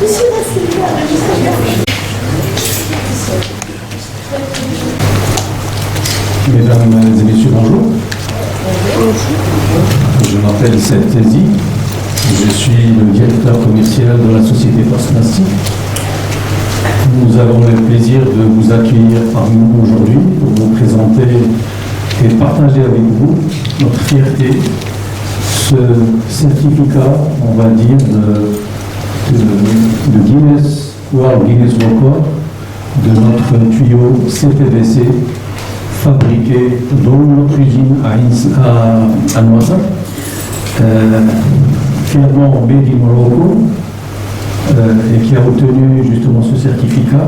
Mesdames et messieurs, bonjour. Je m'appelle Seth Tezi. Je suis le directeur commercial de la société Postmastic. Nous avons le plaisir de vous accueillir parmi nous aujourd'hui pour vous présenter et partager avec vous notre fierté, ce certificat, on va dire, de Guinness World Guinness Record de notre tuyau CPVC fabriqué dans notre usine à Noisat, fièrement made in Morocco, et qui a obtenu justement ce certificat.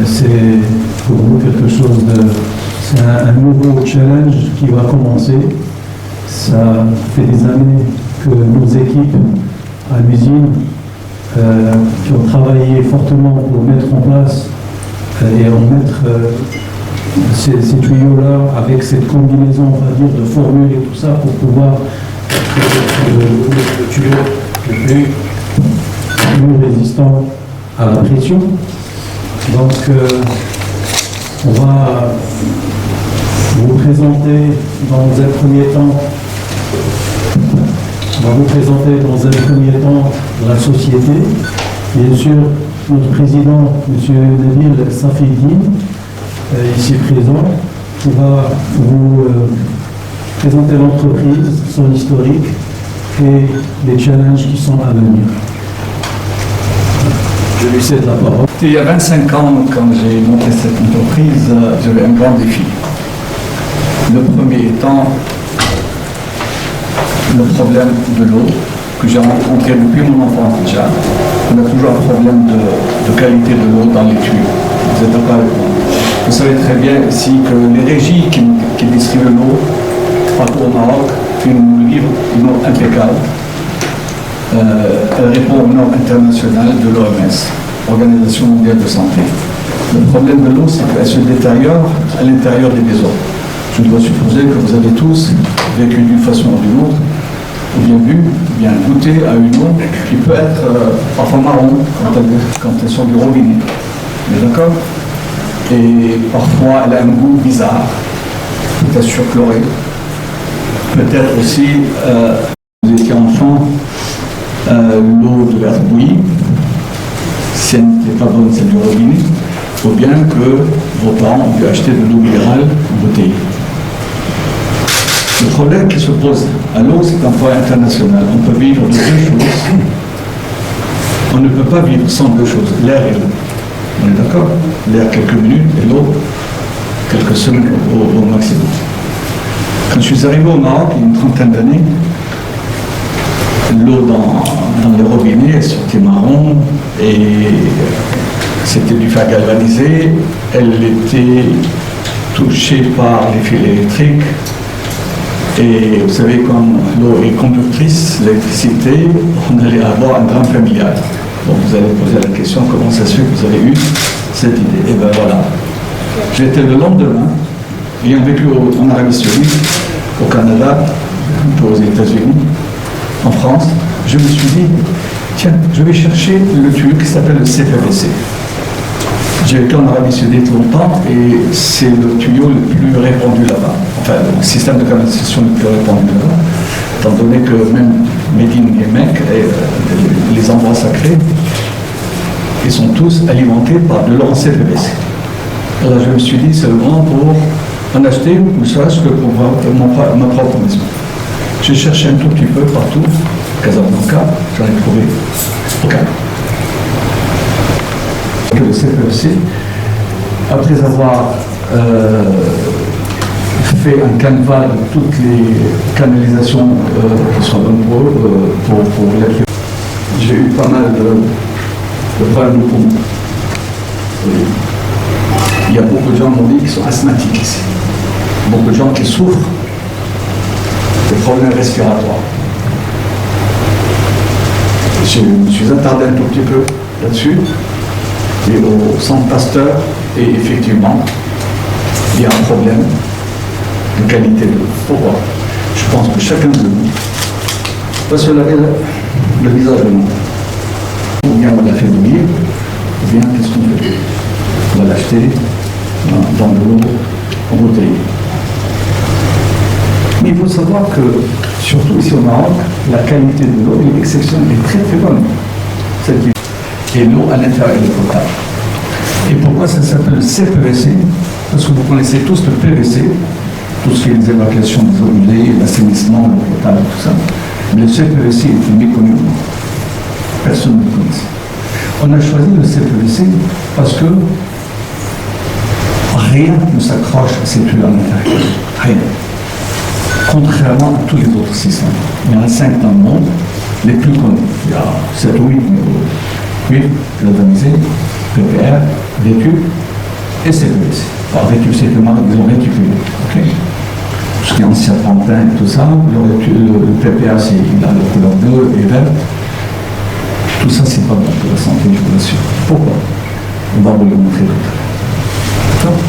C'est pour nous quelque chose de... C'est un nouveau challenge qui va commencer. Ça fait des années que nos équipes à l'usine qui ont travaillé fortement pour mettre en place et en mettre ces tuyaux-là avec cette combinaison, on va dire, de formules et tout ça pour pouvoir le tuyau le plus résistant à la pression. Donc, on va vous présenter dans un premier temps la société. Bien sûr, notre président, M. Nabil Safieddine, ici présent, qui va vous présenter l'entreprise, son historique et les challenges qui sont à venir. Je lui cède la parole. Il y a 25 ans, quand j'ai monté cette entreprise, j'avais un grand défi. Le premier étant le problème de l'eau, que j'ai rencontré depuis mon enfance déjà. On a toujours un problème de qualité de l'eau dans les tuyaux. Vous êtes d'accord avec moi? Vous savez très bien ici que les régies qui distribuent l'eau partout au Maroc nous livrent une eau impeccable. Elle répond aux normes internationales de l'OMS, Organisation mondiale de santé. Le problème de l'eau, c'est qu'elle se détériore à l'intérieur des maisons. Je dois supposer que vous avez tous vécu d'une façon ou d'une autre, ou bien bu, ou bien goûté à une eau qui peut être parfois marron quand elle sort du robinet. Mais d'accord? Et parfois elle a un goût bizarre, peut-être surchloré. Peut-être aussi, vous étiez enfant, l'eau devait être bouillie, si elle n'était pas bonne, c'est du robinet, ou bien que vos parents ont dû acheter de l'eau minérale bouteillée. Le problème qui se pose à l'eau, c'est un point international. On peut vivre de deux choses. On ne peut pas vivre sans deux choses, l'air et l'eau. On est d'accord? L'air quelques minutes et l'eau quelques semaines au maximum. Quand je suis arrivé au Maroc, il y a une trentaine d'années, l'eau dans les robinets, elle sortait marron et c'était du fer galvanisé. Elle était touchée par les fils électriques. Et vous savez, comme l'eau est conductrice, l'électricité, on allait avoir un drame familial. Donc vous allez poser la question, comment ça se fait que vous avez eu cette idée? Et bien voilà. J'étais le lendemain, ayant vécu en Arabie Saoudite, au Canada, aux États-Unis, en France, je me suis dit, tiens, je vais chercher le tuyau qui s'appelle le CPVC. J'ai vécu en Arabie Saoudite longtemps et c'est le tuyau le plus répandu là-bas. Enfin, le système de canalisation le plus répandu là-bas, étant donné que même Médine et Mecque, les endroits sacrés, ils sont tous alimentés par de l'eau en CPVC. Alors je me suis dit, c'est le moment pour en acheter, ne serait-ce que pour ma propre maison. J'ai cherché un tout petit peu partout, Casablanca, j'en ai trouvé aucun. Le CPVC, après avoir fait un canevas de toutes les canalisations qui sont bonnes pour l'accueil, j'ai eu pas mal de problèmes de poumons. Il y a beaucoup de gens m'ont dit qui sont asthmatiques ici. Beaucoup de gens qui souffrent de problèmes respiratoires. Je me suis attardé un tout petit peu là-dessus. Et au centre Pasteur, et effectivement, il y a un problème de qualité de l'eau. Pourquoi? Je pense que chacun de nous peut se laver le visage de nous. Ou bien on la fait bouillir, ou bien qu'est-ce qu'on fait? On va l'acheter dans de l'eau embouteillée. Mais il faut savoir que, surtout ici au Maroc, la qualité de l'eau est exceptionnelle, est très très bonne. Et l'eau à l'intérieur est potable. Et pourquoi ça s'appelle CPVC? Parce que vous connaissez tous le PVC, tout ce qui est les évacuations des eaux usées, l'assainissement, l'eau potable, tout ça. Le CPVC est méconnu. Personne ne le connaît. On a choisi le CPVC parce que rien ne s'accroche à ces tuyaux à l'intérieur. Rien. Contrairement à tous les autres systèmes. Il y en a 5 dans le monde, les plus connus. Il y a 7 ou 8 cuivre, galvanisé, PPR, vécu et CPVC. Alors vécu, c'est que ils ont réticulé. Okay. Tout ce qui est ancien pantin et tout ça, le PPR, il a la couleur bleue et verte. Tout ça, c'est pas bon pour la santé, je vous l'assure. Pourquoi? On va vous le montrer tout à l'heure.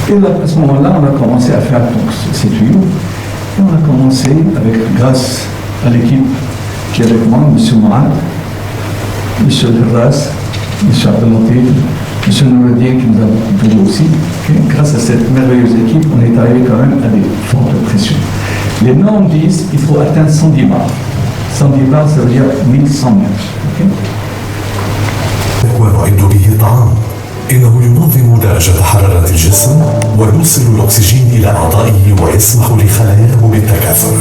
Et là, à ce moment-là, on a commencé à faire donc, ces tuyaux. Et on a commencé, grâce à l'équipe qui est avec moi, M. Mourad, M. Herras, M. Abdelatif, M. Noureddin qui nous a beaucoup aidé aussi. Okay. Grâce à cette merveilleuse équipe, on est arrivé quand même à des fortes pressions. Les normes disent qu'il faut atteindre 110 bars. 110 bars, ça veut dire 1100 mètres. Okay. ونعد به الطعام إنه ينظم درجة حرارة الجسم ويوصل الأكسجين إلى أعضائه ويسمح لخلاياه بالتكاثر.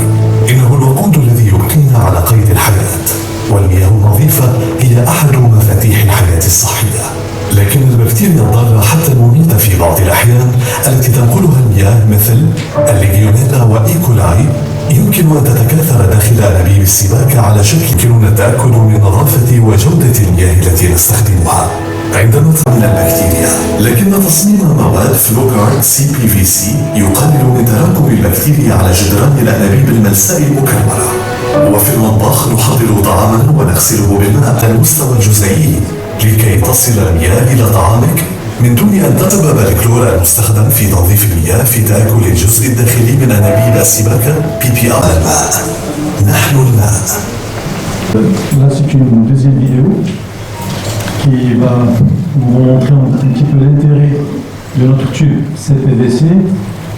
إنه الوقود الذي يبقينا على قيد الحياة، والمياه النظيفة هي أحد مفاتيح الحياة الصحية. لكن البكتيريا الضارة حتى المميتة في بعض الأحيان التي تنقلها المياه مثل الليجيونيلا وإيكولاي يمكن أن تتكاثر داخل أنابيب السباكة على شكل يمكننا التأكد من نظافة وجودة المياه التي نستخدمها عندما من البكتيريا. لكن تصميم مواد فلوكارد CPVC يقلل من تراكم البكتيريا على جدران الأنابيب الملساء المكررة. وفي المطبخ نحضر طعامنا ونغسله بالماء على المستوى الجزيئي لكي تصل المياه إلى طعامك من دون أن تتبب الكلور المستخدم في تنظيف المياه في تآكل الجزء الداخلي من أنابيب السباكة PPR. الماء، نحن الماء. Là, c'est une deuxième vidéo qui va vous montrer un petit peu l'intérêt de notre tube CPVC.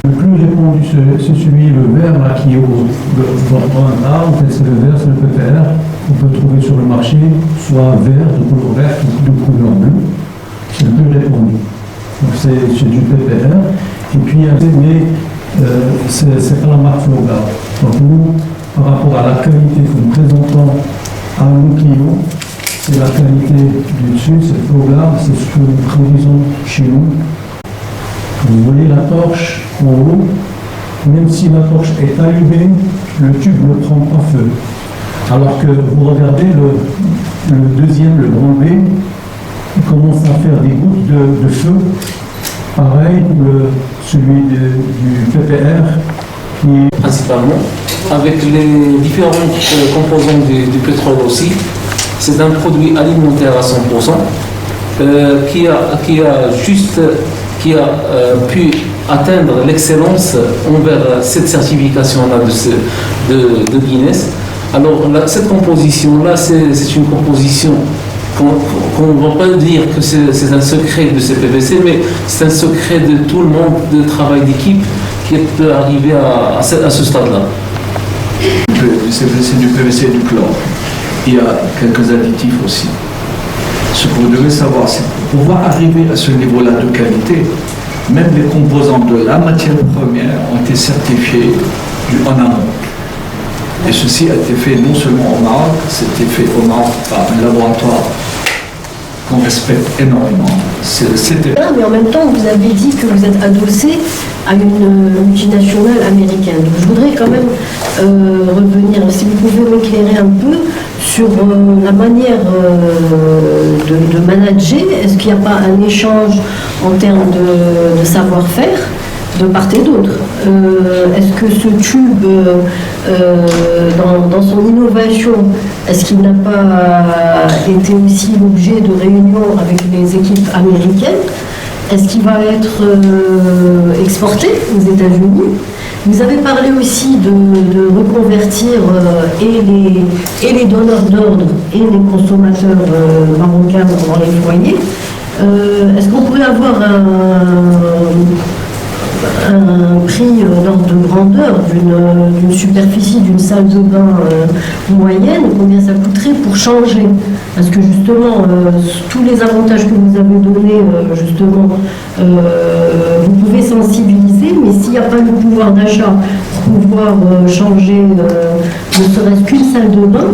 Le plus répandu, c'est celui, le vert là, qui est dans un arbre, en fait, c'est le vert, c'est le PPR. On peut trouver sur le marché, soit vert, de couleur verte, ou de couleur bleue. C'est le plus répandu. Donc c'est du PPR. Et puis, mais c'est pas la marque Flowguard. Donc nous, par rapport à la qualité que nous présentons à nos clients, c'est la qualité du dessus, c'est Flowguard, c'est ce que nous produisons chez nous. Vous voyez la torche en haut, même si la torche est allumée, le tube ne prend pas feu. Alors que vous regardez le deuxième, le grand B, il commence à faire des gouttes de feu. Pareil, celui du PPR, qui principalement, avec les différentes composants du pétrole aussi. C'est un produit alimentaire à 100%, qui a pu atteindre l'excellence envers cette certification-là de Guinness. Alors cette composition-là, c'est une composition qu'on ne va pas dire que c'est un secret de CPVC, mais c'est un secret de tout le monde, de travail d'équipe qui peut arriver à ce stade-là. C'est du PVC et du chlore. Il y a quelques additifs aussi. Ce que vous devez savoir, c'est que pour pouvoir arriver à ce niveau-là de qualité, même les composants de la matière première ont été certifiés en amont. Et ceci a été fait non seulement au Maroc, c'était fait au Maroc par un laboratoire qu'on respecte énormément. Mais en même temps, vous avez dit que vous êtes adossé à une multinationale américaine. Donc, je voudrais quand même revenir, si vous pouvez m'éclairer un peu sur la manière de manager. Est-ce qu'il n'y a pas un échange en termes de savoir-faire de part et d'autre? Est-ce que ce tube, dans son innovation, est-ce qu'il n'a pas été aussi l'objet de réunions avec les équipes américaines? Est-ce qu'il va être exporté aux États-Unis? Vous avez parlé aussi de reconvertir et les donneurs d'ordre et les consommateurs marocains dans les foyers. Est-ce qu'on pourrait avoir un prix d'ordre de grandeur d'une superficie d'une salle de bain moyenne, combien ça coûterait pour changer? Parce que justement, tous les avantages que vous avez donnés, justement, vous pouvez sensibiliser, mais s'il n'y a pas le pouvoir d'achat pour pouvoir changer ne serait-ce qu'une salle de bain,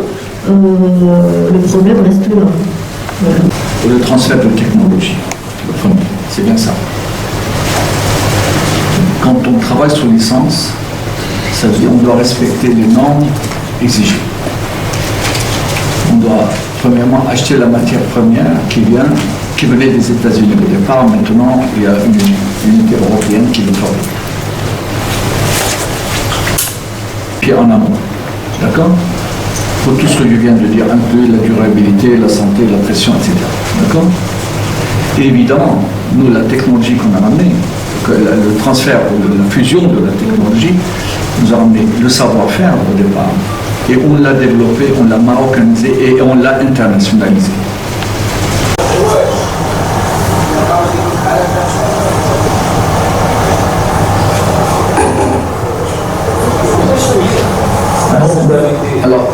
le problème reste là. Voilà. Le transfert de technologie, c'est bien ça. Quand on travaille sous licence, ça veut dire qu'on doit respecter les normes exigées. On doit premièrement acheter la matière première qui venait des États-Unis au départ. Maintenant, il y a une unité européenne qui le fabrique. Puis en amont, d'accord? Pour tout ce que je viens de dire, un peu la durabilité, la santé, la pression, etc. D'accord? Et évidemment, nous, la technologie qu'on a ramenée, le transfert ou la fusion de la technologie nous a ramené le savoir-faire au départ. Et on l'a développé, on l'a marocanisé et on l'a internationalisé. Alors,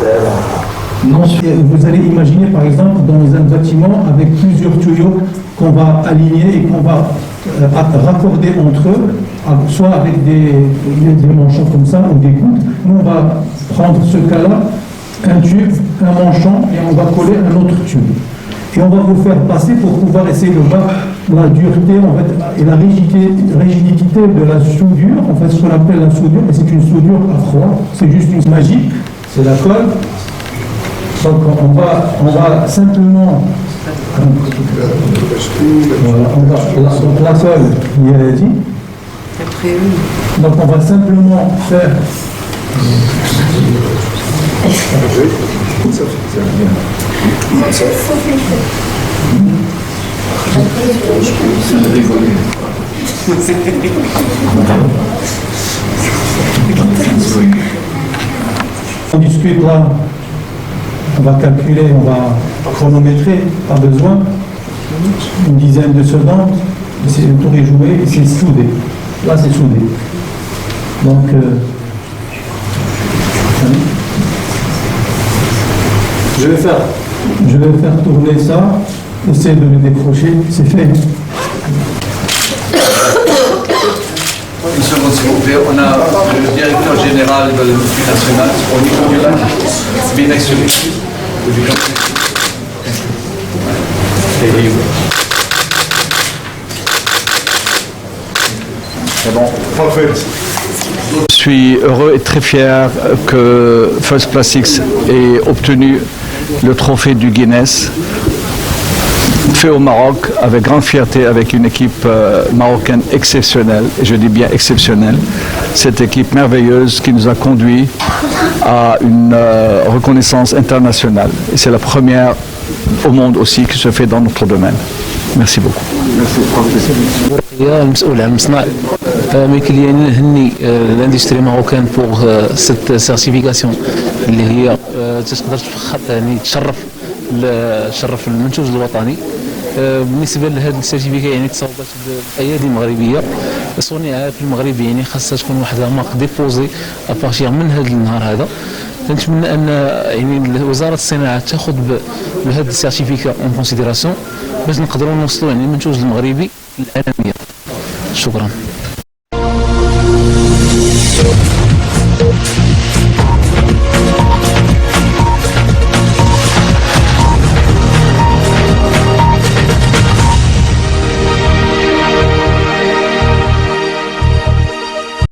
non, vous allez imaginer par exemple dans un bâtiment avec plusieurs tuyaux qu'on va aligner et qu'on va raccorder entre eux, soit avec des manchons comme ça ou des gouttes. Nous on va prendre ce cas-là, un tube, un manchon et on va coller un autre tube. Et on va vous faire passer pour pouvoir essayer de voir la dureté en fait, et la rigidité de la soudure, en fait ce qu'on appelle la soudure, et c'est une soudure à froid, c'est juste une magie, c'est la colle. Donc on va simplement, donc la colle, il y a dit. Donc on va simplement faire. On discute là, on va calculer, on va chronométrer, pas besoin, une dizaine de secondes, et c'est le tour est joué et c'est soudé. Là c'est soudé. Donc je vais faire tourner ça, essayer de le décrocher, c'est fait. Une seconde s'il vous plaît, on a le directeur général de la multinationale au niveau du lac, bien assuré. C'est bon. Parfait. Je suis heureux et très fier que First Plastics ait obtenu le trophée du Guinness, fait au Maroc avec grande fierté, avec une équipe marocaine exceptionnelle, et je dis bien exceptionnelle, cette équipe merveilleuse qui nous a conduit à une reconnaissance internationale. Et c'est la première au monde aussi qui se fait dans notre domaine. Merci beaucoup. المسؤول عن المصنع ممكن لي نهني الاندستري ماروكان بوغ سيت سيرتيفيكاسيون اللي هي تقدر يعني تشرف المنتوج الوطني. بالنسبه لهذا السيرتيفيكا يعني تصوبت بايادي مغربيه صنيعه في المغرب، يعني خاصها تكون واحده مارك ديبوزي ابارتيغ من هذا النهار هذا. نتمنى ان يعني وزاره الصناعه تاخذ بهذا السيرتيفيكا اون كونسيديراسيون باش نقدروا نوصلوا يعني المنتوج المغربي للعالميه. شكرا.